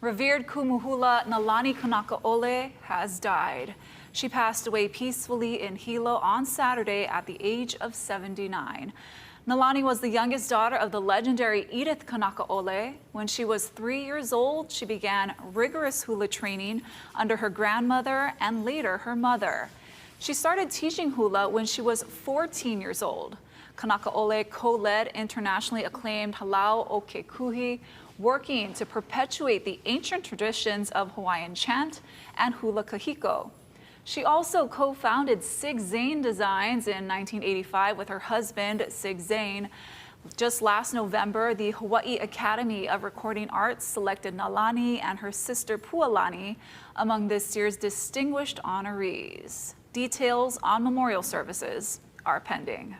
Revered kumu hula Nalani Kanakaole has died. She passed away peacefully in Hilo on Saturday at the age of 79. Nalani was the youngest daughter of the legendary Edith Kanakaole. When she was 3 years old, she began rigorous hula training under her grandmother and later her mother. She started teaching hula when she was 14 years old. Kanakaole co-led internationally acclaimed Halau o ke kuhi, working to perpetuate the ancient traditions of Hawaiian chant and hula kahiko. She also co-founded Sig Zane Designs in 1985 with her husband, Sig Zane. Just last November, the Hawaii Academy of Recording Arts selected Nalani and her sister Pualani among this year's distinguished honorees. Details on memorial services are pending.